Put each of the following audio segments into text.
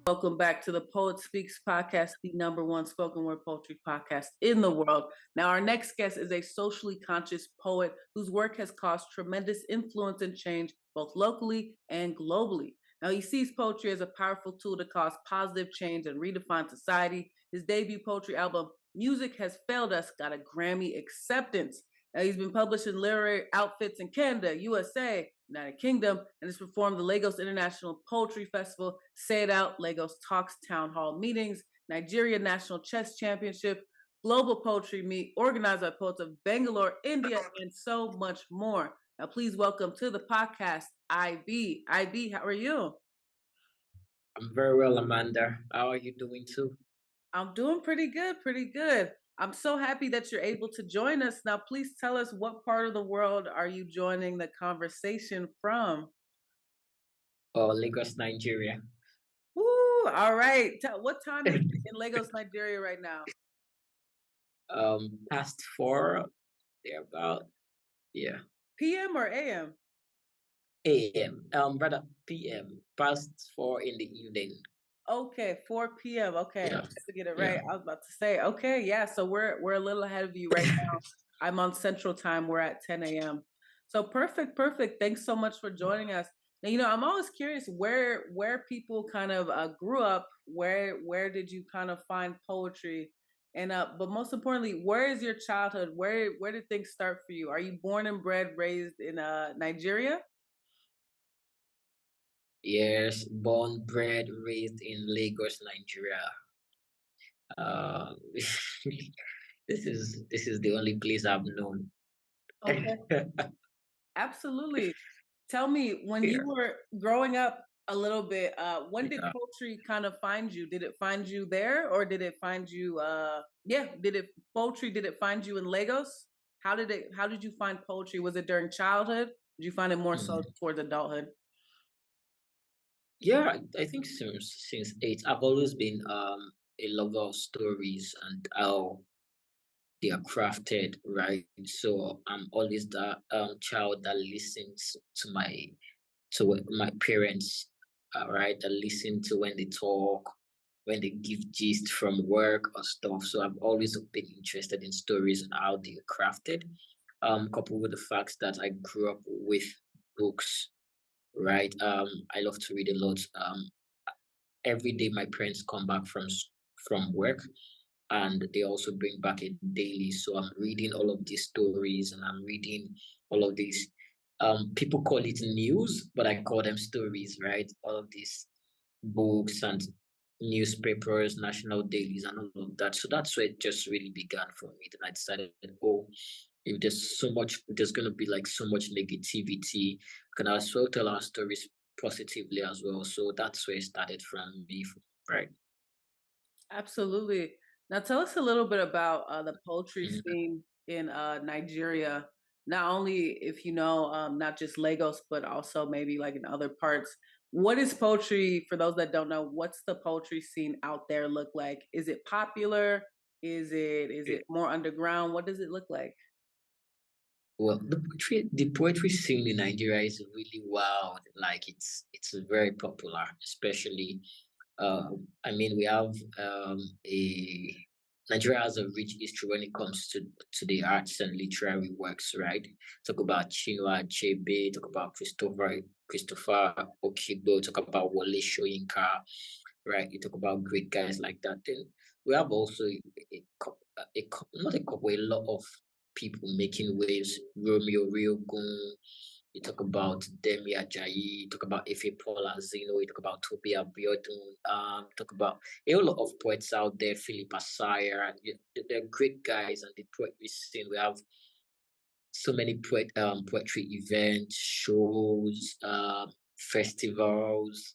Welcome back to the Poet Speaks podcast, the number one spoken word poetry podcast in the world. Now, our next guest is a socially conscious poet whose work has caused tremendous influence and change both locally and globally. Now, he sees poetry as a powerful tool to cause positive change and redefine society. His debut poetry album, Music Has Failed Us, got a Grammy acceptance. Now, he's been published in literary outfits in Canada, USA, United Kingdom, and has performed the Lagos International Poetry Festival, Say It Out, Lagos Talks Town Hall Meetings, Nigeria National Chess Championship, Global Poetry Meet, organized by Poets of Bangalore, India, and so much more. Now, please welcome to the podcast, IB. IB, how are you? I'm very well, Amanda. How are you doing too? I'm doing pretty good, pretty good. I'm so happy that you're able to join us. Now, please tell us what part of the world are you joining the conversation from? Oh, Lagos, Nigeria. Woo, all right. What time is it in Lagos, Nigeria right now? Past four, they're about, yeah, PM or AM? AM. Rather PM. Past four in the evening. Okay, 4 p.m. Okay, Yeah, to get it yeah. right. I was about to say, okay, yeah. So we're a little ahead of you right now. I'm on Central Time. We're at 10 a.m. So perfect, perfect. Thanks so much for joining us. Now, I'm always curious where people kind of grew up. Where did you kind of find poetry? And but most importantly, where is your childhood? Where did things start for you? Are you born and bred, raised in Nigeria? Yes, born, bred, raised in Lagos, Nigeria. Uh, this is the only place I've known. Okay, absolutely. Tell me, when you Yeah, were growing up a little bit, when did yeah. poetry kind of find you? Did it find you there, or did it find you? Yeah, did it find you in Lagos? How did you find poetry? Was it during childhood? Did you find it more so Mm. towards adulthood? Yeah, I think since eight, I've always been a lover of stories and how they are crafted, right? So I'm always the child that listens to my parents, right? That listen to when they talk, when they give gist from work or stuff. So I've always been interested in stories and how they are crafted. Coupled with the fact that I grew up with books, right? I love to read a lot. Every day my parents come back from work and they also bring back a daily, so I'm reading all of these stories and I'm reading all of these, people call it news but I call them stories, right? All of these books and newspapers, national dailies and all of that. So that's where it just really began for me. Then I decided, oh, if there's going to be like so much negativity, can as well tell our stories positively as well. So that's where it started from me, right? Absolutely. Now, tell us a little bit about the poetry Mhm. scene in Nigeria. Not only if you know, not just Lagos, but also maybe like in other parts. What is poetry for those that don't know? What's the poetry scene out there look like? Is it popular? Is it more underground? What does it look like? Well, the poetry scene in Nigeria is really wild. Like it's very popular, especially. I mean, we have a Nigeria has a rich history when it comes to the arts and literary works, right? Talk about Chinua Achebe, talk about Christopher Okigbo, talk about Wole Soyinka, right? You talk about great guys like that. Then we have also not a couple, a lot of people making waves. Romeo Riogun. You talk about Demi Ajayi. You talk about Ife Paul Azino. You talk about Toby Abiodun. Talk about a whole lot of poets out there. Philip Asaya. They're great guys, and the poetry scene. We have so many poetry events, shows, festivals,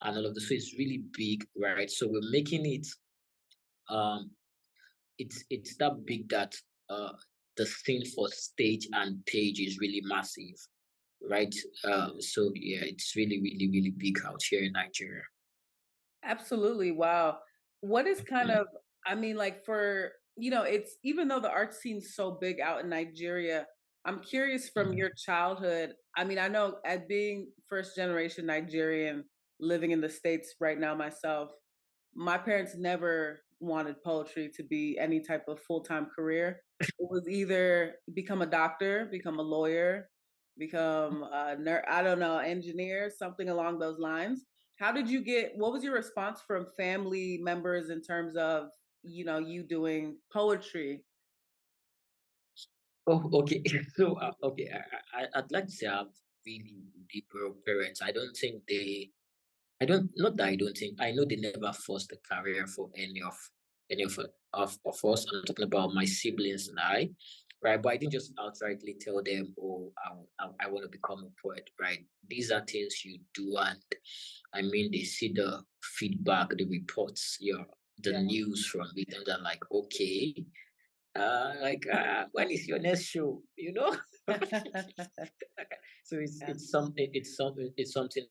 and all of this. So it's really big, right? So we're making it. Um, it's that big that uh the scene for stage and page is really massive, right? So yeah, it's really, really, really big out here in Nigeria. Absolutely. Wow. What is kind Mm, of, I mean, like for, it's even though the art scene's so big out in Nigeria, I'm curious from mm, your childhood. I mean, I know as being first generation Nigerian, living in the States right now myself, my parents never wanted poetry to be any type of full-time career. It was either become a doctor, become a lawyer, become a I don't know, engineer, something along those lines. How did you get what was your response from family members in terms of, you doing poetry? Oh, okay. So, okay, I'd like to say I have really liberal parents. I don't, not that I don't think, I know they never forced a career for any of us. I'm talking about my siblings and I, right? But I didn't just outrightly tell them, oh, I want to become a poet, right? These are things you do, and I mean, they see the feedback, the reports, the Yeah. news from it, and they're like, okay, when is your next show? So Yeah, it's something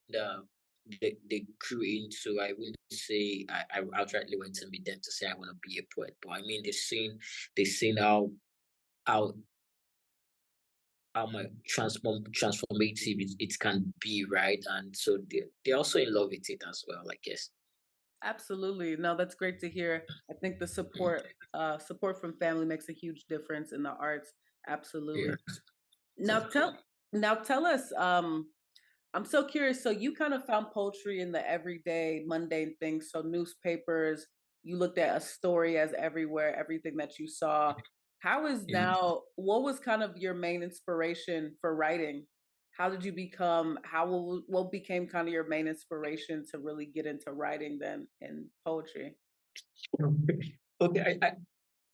that they grew into. I wouldn't say I outrightly went to meet them to say I want to be a poet, but I mean they've seen how my transformative it can be, right? And so they're also in love with it as well, I guess. absolutely. No, that's great to hear. I think the Mm, support from family makes a huge difference in the arts. Absolutely. yeah, Now that's true. tell us, I'm so curious. So you kind of found poetry in the everyday, mundane things. So newspapers, you looked at a story as everywhere, everything that you saw. Yeah. What was kind of your main inspiration for writing? How did you become, what became kind of your main inspiration to really get into writing then in poetry? Okay,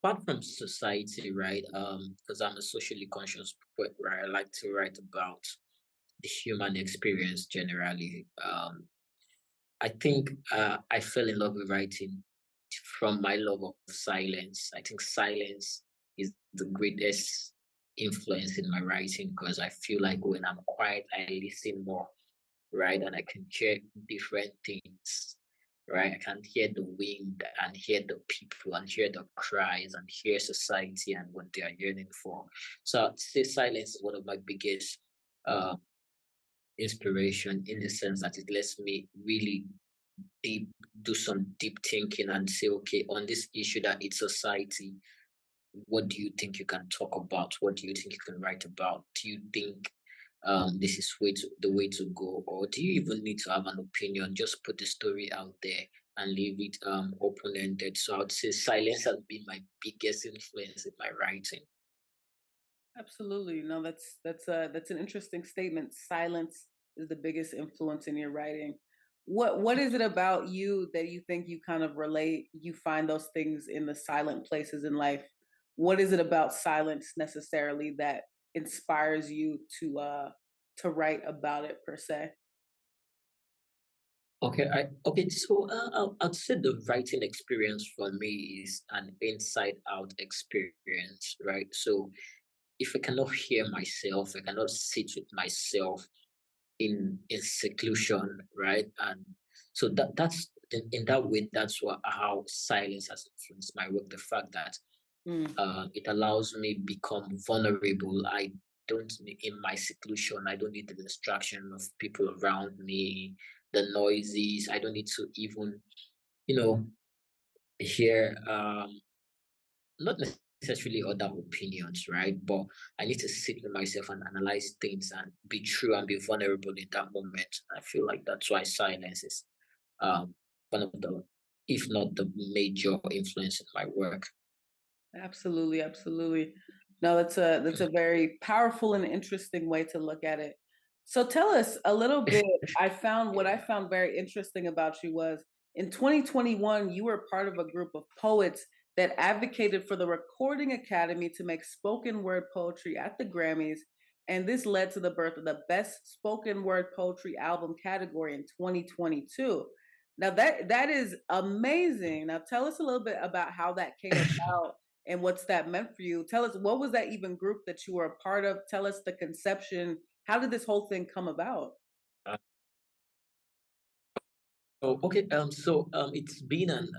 apart from society, right? Because I'm a socially conscious poet, right? I like to write about the human experience generally. I think I fell in love with writing from my love of silence. I think silence is the greatest influence in my writing because I feel like when I'm quiet, I listen more, right? And I can hear different things, right? I can hear the wind and hear the people and hear the cries and hear society and what they are yearning for. So I'd say silence is one of my biggest uh, inspiration in the sense that it lets me really deep do some deep thinking and say, okay, on this issue that it's society, what do you think you can talk about? What do you think you can write about? Do you think this is the way to go, or do you even need to have an opinion? Just put the story out there and leave it open ended. So I'd say silence has been my biggest influence in my writing. Absolutely. No, that's an interesting statement. Silence is the biggest influence in your writing. What is it about you that you think you kind of relate, you find those things in the silent places in life? What is it about silence necessarily that inspires you to write about it per se? Okay. So I'd say the writing experience for me is an inside out experience, right? So if I cannot hear myself, I cannot sit with myself in seclusion, right? And so that's in that way, that's how silence has influenced my work. The fact that Mm, it allows me become vulnerable. I don't in my seclusion. I don't need the distraction of people around me, the noises. I don't need to even, you know, hear not necessarily other opinions, right? But I need to sit with myself and analyze things and be true and be vulnerable in that moment. I feel like that's why silence is um, one of the, if not the major influence in my work. absolutely, absolutely. No, that's a very powerful and interesting way to look at it. So tell us a little bit. What I Yeah. found very interesting about you was in 2021, you were part of a group of poets that advocated for the Recording Academy to make spoken word poetry at the Grammys. And this led to the birth of the Best Spoken Word Poetry Album category in 2022. Now that is amazing. Now tell us a little bit about how that came about and what's that meant for you. Tell us, what was that even group that you were a part of? Tell us the conception. How did this whole thing come about? Uh, okay. It's been an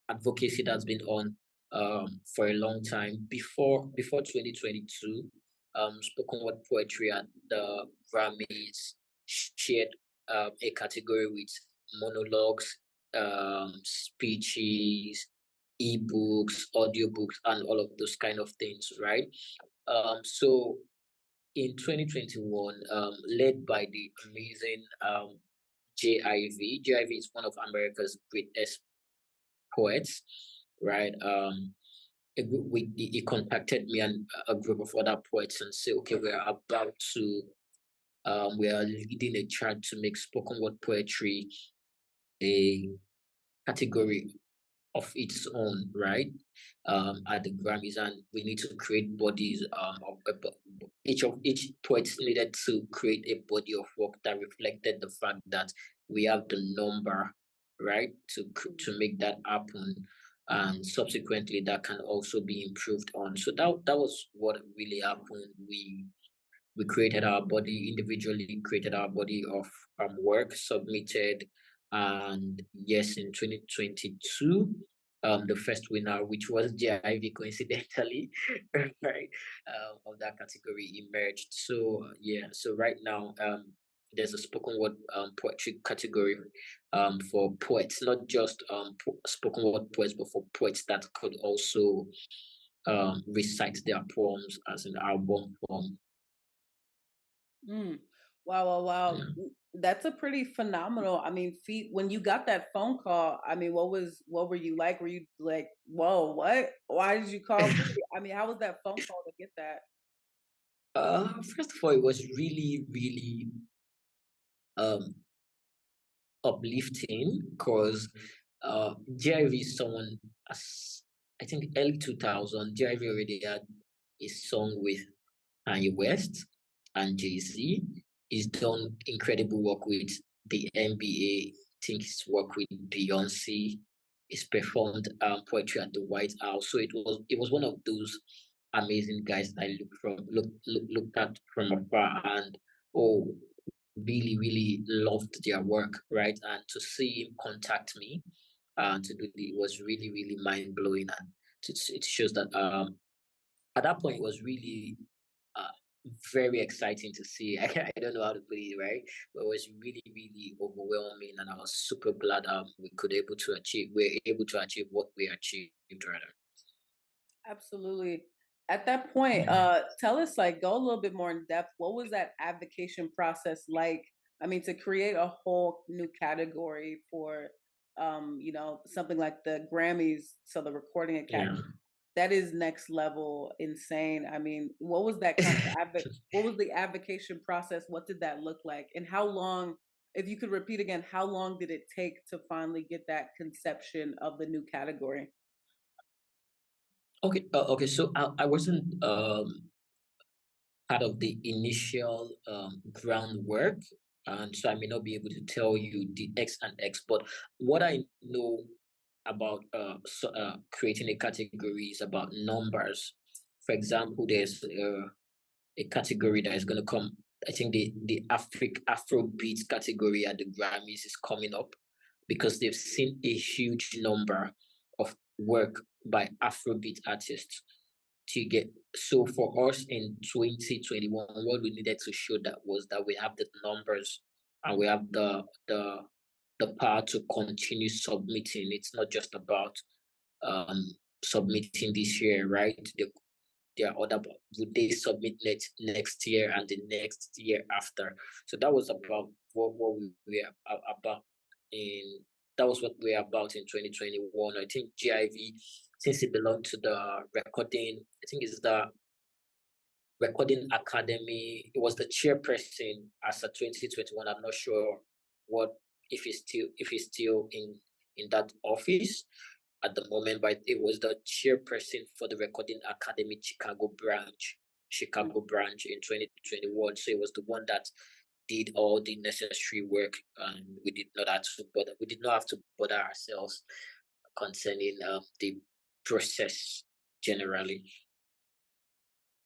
advocacy that's been on for a long time. Before 2022, spoken word poetry at the Grammys shared a category with monologues, speeches, ebooks, audiobooks, and all of those kind of things, right? So in 2021, led by the amazing JIV. JIV is one of America's greatest poets, right? He contacted me and a group of other poets and said, okay, we are leading a charge to make spoken word poetry a category of its own, right? At the Grammys, and we need to create bodies each poet needed to create a body of work that reflected the fact that we have the number, right, to make that happen, and subsequently that can also be improved on. So that was what really happened. We created our body individually, created our body of work, submitted, and yes, in 2022, the first winner, which was JIV, coincidentally, right, of that category emerged. So yeah, so right now, there's a spoken word poetry category for poets, not just spoken word poets, but for poets that could also recite their poems as an album form. Mm. Wow, wow, wow. Yeah. That's a pretty phenomenal. I mean, feat. When you got that phone call, I mean, what were you like? Were you like, whoa, what? Why did you call me? I mean, how was that phone call to get that? First of all, it was really, really um uplifting because JIV is someone, as I think early 2000, JIV already had a song with Kanye West and Jay-Z. He's done incredible work with the NBA. I think he's worked with Beyonce. He's performed poetry at the White House. So it was one of those amazing guys that I looked at from afar, and oh, really loved their work, right? And to see him contact me to do it was really mind blowing, and it shows that at that point it was really uh, very exciting to see. I don't know how to put it, right, but it was really overwhelming, and I was super glad we're able to achieve what we achieved, rather. Absolutely. At that point, Yeah. tell us, like, go a little bit more in depth. What was that advocation process like? I mean, to create a whole new category for, something like the Grammys, so the Recording Academy. Yeah. That is next level insane. I mean, what was that kind of what was the advocation process? What did that look like? And how long, if you could repeat again, how long did it take to finally get that conception of the new category? Okay. Okay. So I wasn't part of the initial groundwork. And so I may not be able to tell you the X and X, but what I know about creating a category is about numbers. For example, there's a category that is going to come. I think the Afrobeat category at the Grammys is coming up because they've seen a huge number of work by Afrobeat artists to get. So for us in 2021, what we needed to show that was that we have the numbers and we have the power to continue submitting. It's not just about um submitting this year, right? There are other, would they submit next year and the next year after. So that was about what we were about in that was what we were about in 2021. I think GIV, since it belonged to the recording, I think it's the Recording Academy. It was the chairperson as of 2021. I'm not sure what if he's still in that office at the moment, but it was the chairperson for the Recording Academy Chicago branch in 2021. So it was the one that did all the necessary work, and we did not have to bother ourselves concerning the process generally.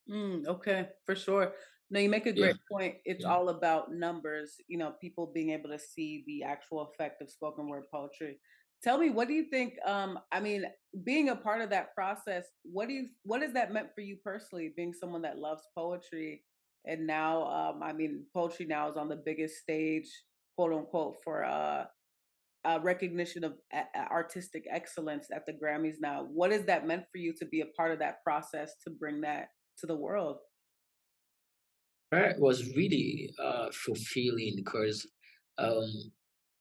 Okay, for sure. No, you make a Yeah. great point. It's Yeah. all about numbers, people being able to see the actual effect of spoken word poetry. Tell me, what do you think? I mean, being a part of that process, what has that meant for you personally, being someone that loves poetry? And now, I mean, poetry now is on the biggest stage, quote unquote, for recognition of artistic excellence at the Grammys now. What has that meant for you to be a part of that process to bring that to the world? Right, it was really fulfilling because um,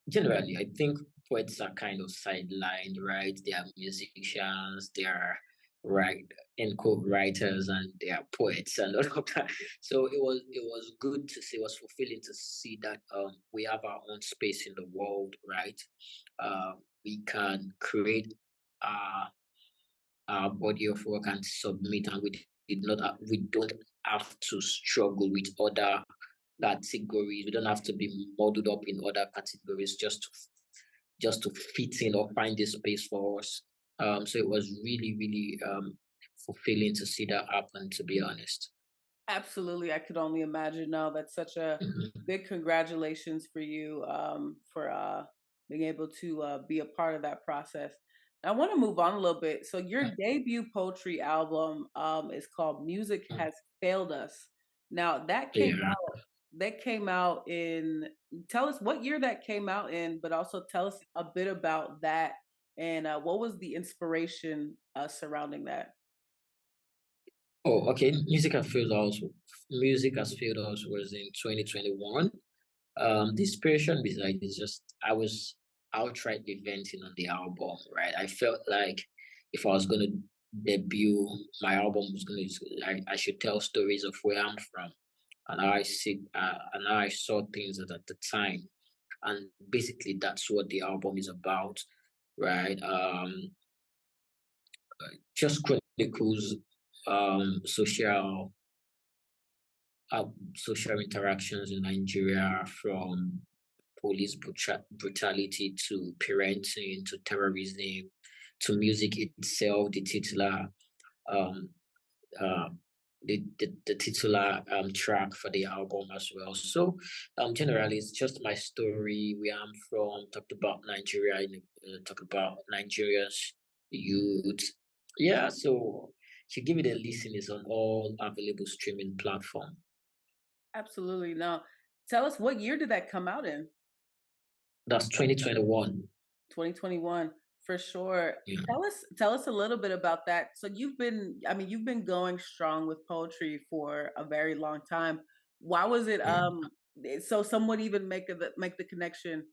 generally, I think poets are kind of sidelined, right? They are musicians, they are right in quote writers, and they are poets and all of that. So it was good to see, it was fulfilling to see that we have our own space in the world, right? We can create uh, our body of work and submit, and we don't have to struggle with other categories. We don't have to be modeled up in other categories just to fit in or find this space for us. So it was really, really fulfilling to see that happen, to be honest. Absolutely, I could only imagine. No, that's such a Mhm. big congratulations for you for being able to be a part of that process. I want to move on a little bit. So your debut poetry album is called "Music Has Failed Us." Now Yeah. that came out in. Tell us what year that came out in, but also tell us a bit about that and what was the inspiration surrounding that. Oh, okay. Music has failed us was in 2021. The inspiration beside is just I was outrightly venting on the album, right? I felt like if I was gonna debut, my album was I should tell stories of where I'm from and how I saw things at the time, and basically that's what the album is about, right? Just chronicles um social uh, social interactions in Nigeria, from brutality to parenting to terrorism to music itself. Um, uh, the titular track for the album as well. So generally, it's just my story, where I'm from. Talked about Nigeria, talked about Nigeria's youth. Yeah, so should give it a listen. It's on all available streaming platform. Absolutely. Now, tell us what year did that come out in? That's 2021. 2021 for sure. Yeah. Tell us a little bit about that. So you've been going strong with poetry for a very long time. Why was it Yeah. so some would even make the connection,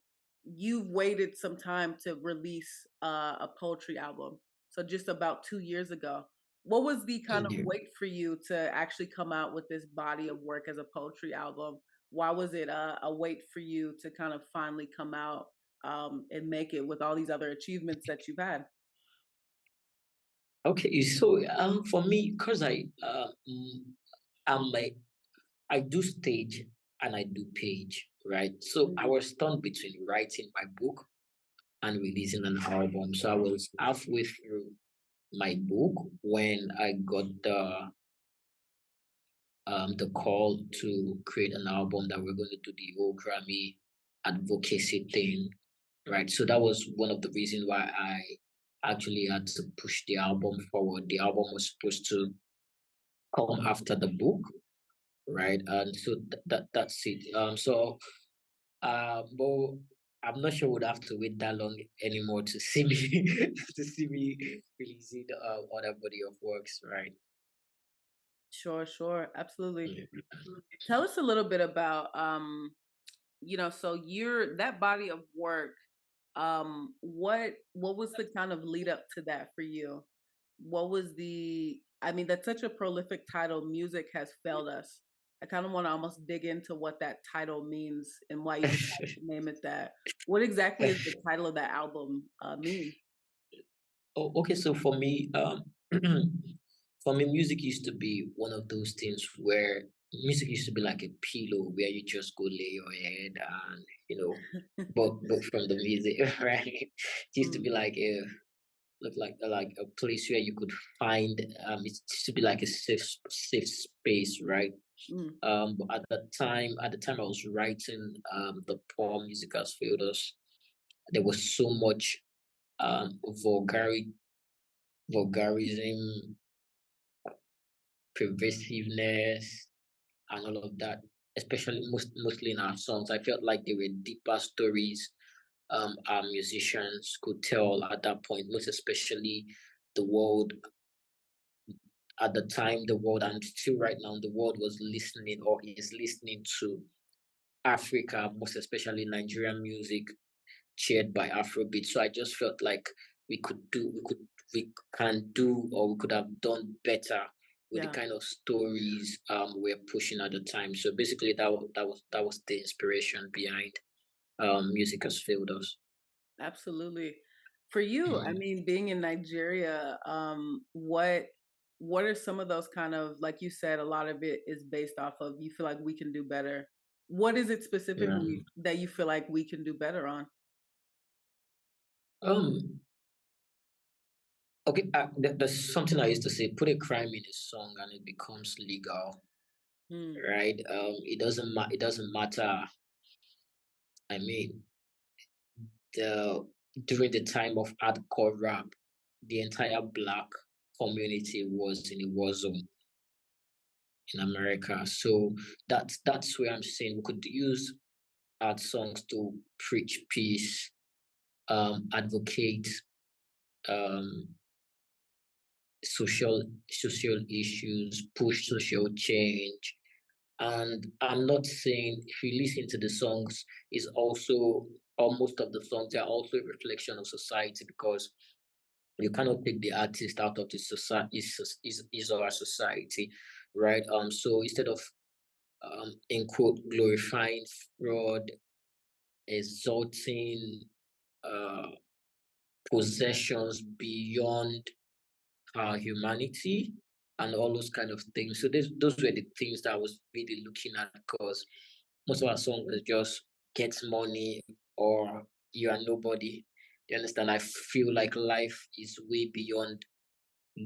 you've waited some time to release a poetry album. So just about 2 years ago. What was the kind of Yeah. wait for you to actually come out with this body of work as a poetry album? Why was it a wait for you to kind of finally come out and make it with all these other achievements that you've had? Okay, so for me, because I'm like I do stage and I do page, right? So I Mm, was torn between writing my book and releasing an album. So I was halfway through my book when I got the call to create an album that we're going to do the whole Grammy advocacy thing, right? So that was one of the reasons why I actually had to push the album forward. The album was supposed to come after the book, right? And so that's it. But I'm not sure we'd have to wait that long anymore to see me to see me releasing other body of works, right? sure, sure, absolutely. Yeah. Tell us a little bit about so you're that body of work. What was the kind of lead up to that for you? What was the I mean, that's such a prolific title, Music Has Failed Us. I kind of want to almost dig into what that title means and why you decided to name it that. What exactly is the title of that album mean? Oh, okay. So for me, for me, music used to be one of those things where music used to be like a pillow where you just go lay your head and but from the music, right? It used to Mm, be like a look like a place where you could find it used to be like a safe space, right? mm, But at the time I was writing the poem Music Has Failed Us, there was so much vulgarity, vulgarism, pervasiveness, and all of that, especially mostly in our songs. I felt like they were deeper stories our musicians could tell at that point, most especially the world at the time, the world, and still right now, the world was listening or is listening to Africa, most especially Nigerian music, cheered by Afrobeat. So I just felt like we can do, or we could have done better with the Yeah, kind of stories we're pushing at the time. So basically, that was the inspiration behind music has failed us. absolutely. For you, I Mm, mean, being in Nigeria, what are some of those kind of, like you said, a lot of it is based off of you feel like we can do better. What is it yeah. specifically that you feel like we can do better on? Um. Okay. There's something I used to say: put a crime in a song, and it becomes legal, Hmm. right? It doesn't matter. I mean, the during the time of hardcore rap, the entire black community was in a war zone in America. So that's where I'm saying we could use art songs to preach peace, advocate um, social issues, push social change. And I'm not saying if you listen to the songs, is also or most of the songs are also a reflection of society because you cannot take the artist out of the society is our society, right? So instead of in quote glorifying fraud, exalting uh possessions beyond our humanity and all those kind of things. So those were the things that I was really looking at because most of our songs is just get money or you are nobody. You understand? I feel like life is way beyond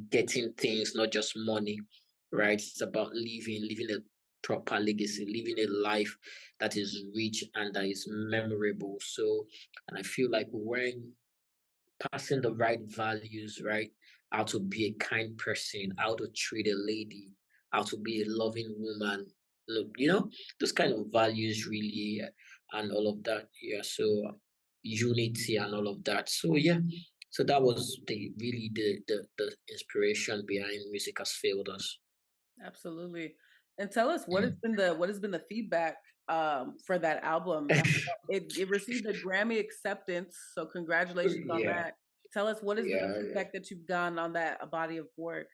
getting things, not just money, right? It's about living a proper legacy, living a life that is rich and that is memorable. So, and I feel like when passing the right values, right? How to be a kind person, how to treat a lady, how to be a loving woman. Look, those kind of values really, and all of that. Yeah. So unity and all of that. So yeah. So that was the inspiration behind music has failed us. Absolutely. And tell us Mm. what has been the feedback for that album? It received a Grammy acceptance, so congratulations on Yeah, that. Tell us what has been the yeah, yeah. feedback that you've gotten on that body of work?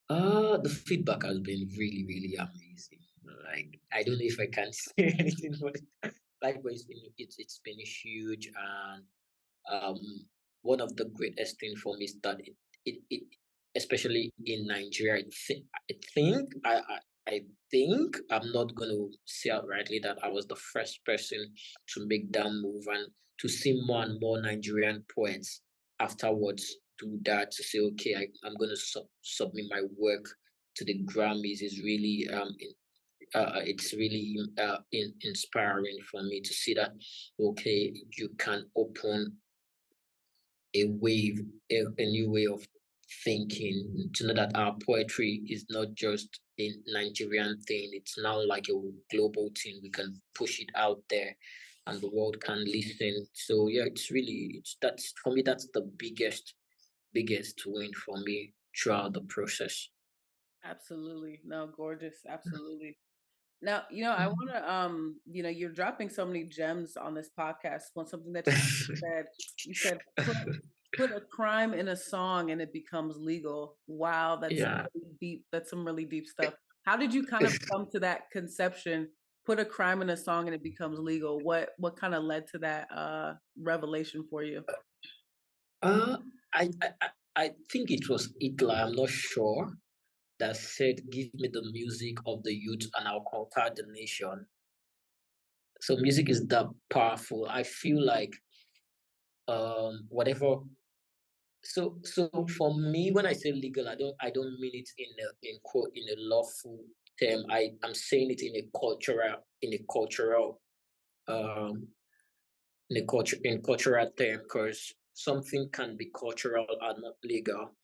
The feedback has been really, really amazing. Like, I don't know if I can say anything, but likewise, it's been huge. And um, one of the greatest thing for me is that it especially in Nigeria, I think I'm not going to say outrightly that I was the first person to make that move and to see more and more Nigerian poets afterwards do that to say, okay, I'm going to submit my work to the Grammys is really it's really inspiring for me to see that okay you can open a wave, a new way of thinking, to know that our poetry is not just a Nigerian thing, it's now like a global thing. We can push it out there and the world can listen. So yeah, that's for me, that's the biggest win for me throughout the process. Absolutely. No, gorgeous. Absolutely. Now, I want Mhm. to, you're dropping so many gems on this podcast. One something that you said, put a crime in a song and it becomes legal. Wow, that's Yeah. really deep. That's some really deep stuff. How did you kind of come to that conception? Put a crime in a song and it becomes legal. What kind of led to that revelation for you? Uh, I think it was Hitler. I'm not sure that said, "Give me the music of the youth, and I'll conquer the nation." So music is that powerful. I feel like whatever. So for me, when I say legal, I don't mean it in quote in a lawful term. I'm saying it um in cultural term because something can be cultural and not legal,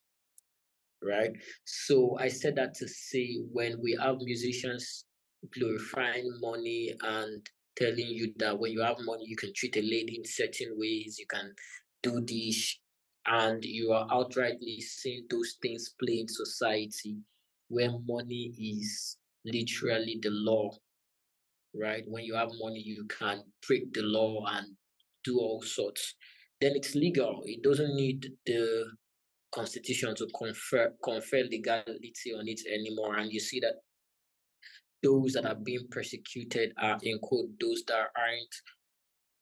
right? So I said that to say when we have musicians glorifying money and telling you that when you have money, you can treat a lady in certain ways, you can do this, and you are outrightly seeing those things play in society where money is literally the law, right? When you have money, you can break the law and do all sorts. Then it's legal. It doesn't need the constitution to confer legality on it anymore. And you see that those that are being persecuted are, in quote, those that aren't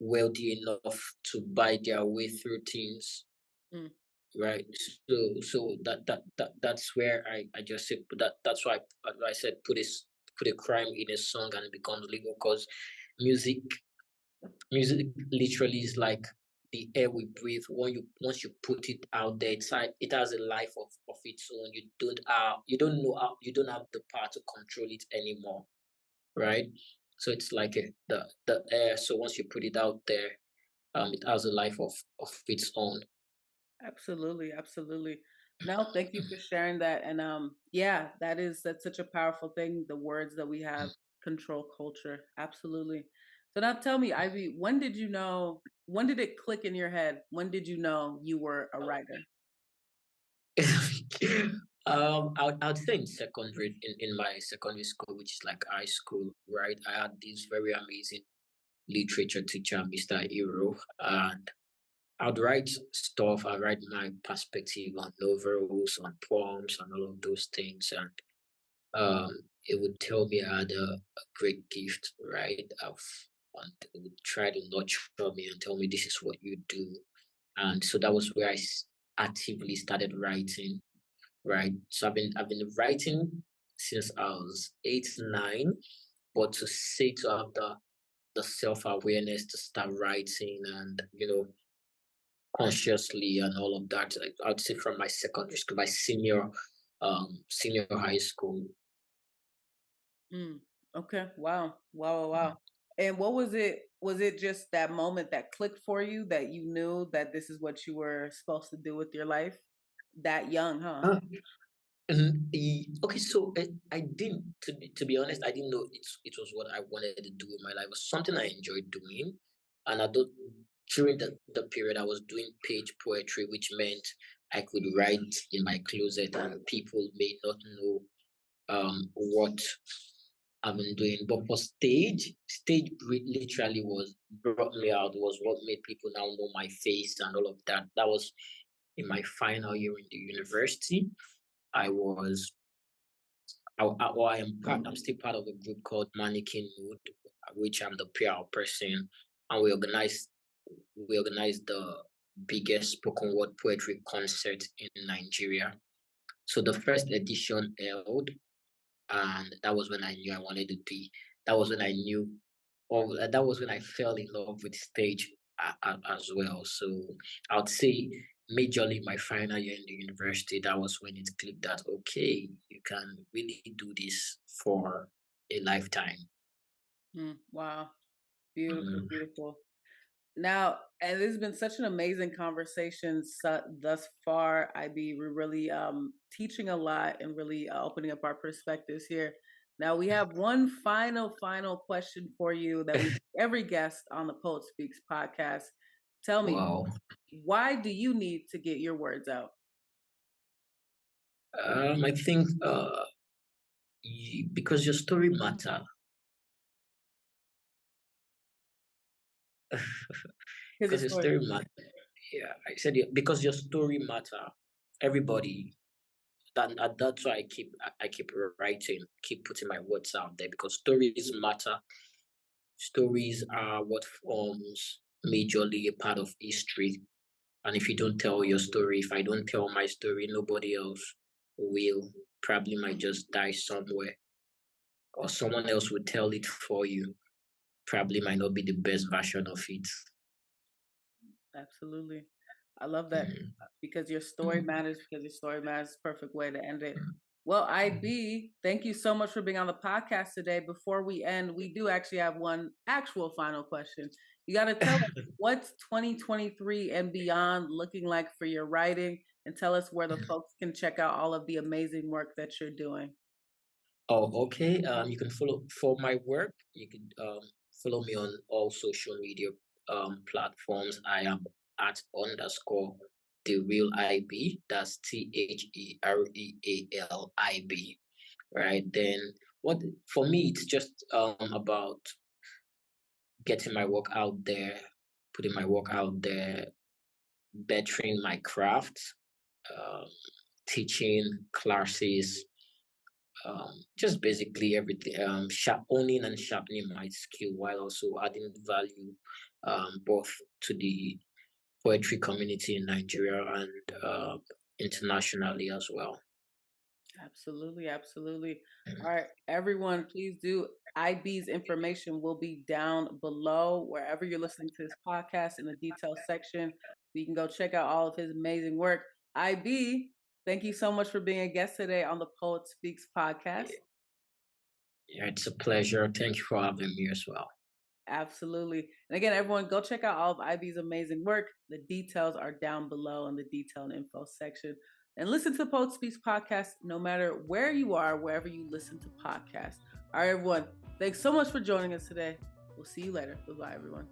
wealthy enough to buy their way through things, Mm, right? So that's where I just said that's why I said put a crime in a song and it becomes legal, because music music literally is like the air we breathe. Once you put it out there, it has a life of its own. You don't know how, you don't have the power to control it anymore, right? So it's like the air. So once you put it out there, it has a life of its own. absolutely, absolutely. No, thank you for sharing that. And yeah, that's such a powerful thing. The words that we have control culture. Absolutely. So now tell me, Ivy, when did it click in your head? When did you know you were a writer? I'd say in secondary, in my secondary school, which is like high school, right? I had this very amazing literature teacher, Mr. Hero, and I'd write stuff. I write my perspective on novels, on poems, and all of those things, and it would tell me I had a great gift, right? And it would try to nurture me and tell me this is what you do, and so that was where actively started writing, right? So I've been writing since I was 8, 9, but to say to have the self awareness to start writing and consciously and all of that, I'd say from my secondary school, my senior high school. Mm, okay. Wow. Wow. Wow. Wow. And what was it? Was it just that moment that clicked for you that you knew that this is what you were supposed to do with your life? That young, huh? Uh, okay, so I didn't, to be honest, I didn't know it was what I wanted to do in my life. It was something I enjoyed doing, and I thought during the period I was doing page poetry, which meant I could write in my closet, and people may not know what I've been doing. But for literally was brought me out. Was what made people now know my face and all of that. That was in my final year in the university. I was I am part. I'm still part of a group called Mannequin Mood, which I'm the PR person, and we organized the biggest spoken word poetry concert in Nigeria. So the first edition held, and that was when I knew I wanted to be. That was when I knew, or that was when I fell in love with stage as well. So I would say majorly my final year in the university, that was when it clicked that okay, you can really do this for a lifetime. Mm, wow. Beautiful. Mm, Beautiful. Now, and this has been such an amazing conversation thus far. We're really teaching a lot and really opening up our perspectives here. Now, we have one final question for you that we every guest on the Poet Speaks podcast. Tell me, wow. why do you need to get your words out? I think because your story matter. Because Because your your story. story matter. Yeah, I said it because your story matter. Everybody. That's why I keep writing, keep putting my words out there, because stories matter. Stories are what forms majorly a part of history. And if you don't tell your story, if I don't tell my story, nobody else will. Probably might just die somewhere, or someone else will tell it for you. Probably might not be the best version of it. Absolutely. I love that Mm, because your story mm, matters, because your story matters. Perfect way to end it. Well, mm. IB, thank you so much for being on the podcast today. Before we end, we do actually have one actual final question. You got to tell us what's 2023 and beyond looking like for your writing, and tell us where the folks can check out all of the amazing work that you're doing. Oh, okay. You can follow for my work. You can follow me on all social media platforms. I am at underscore the real IB. That's TheRealIB. Right. Then what for me it's just about getting my work out there, putting my work out there, bettering my craft, um, teaching classes, just basically everything, owning and sharpening my skill while also adding value, both to the poetry community in Nigeria and internationally as well. Absolutely, absolutely. All right, everyone, please do. IB's information will be down below wherever you're listening to this podcast in the details section. So you can go check out all of his amazing work. IB, thank you so much for being a guest today on the Poet Speaks podcast. Yeah, it's a pleasure. Thank you for having me as well. Absolutely. And again, everyone, go check out all of IB's amazing work. The details are down below in the detail and info section. And listen to Poet Speaks podcast no matter where you are, wherever you listen to podcasts. All right, everyone. Thanks so much for joining us today. We'll see you later. Goodbye, everyone.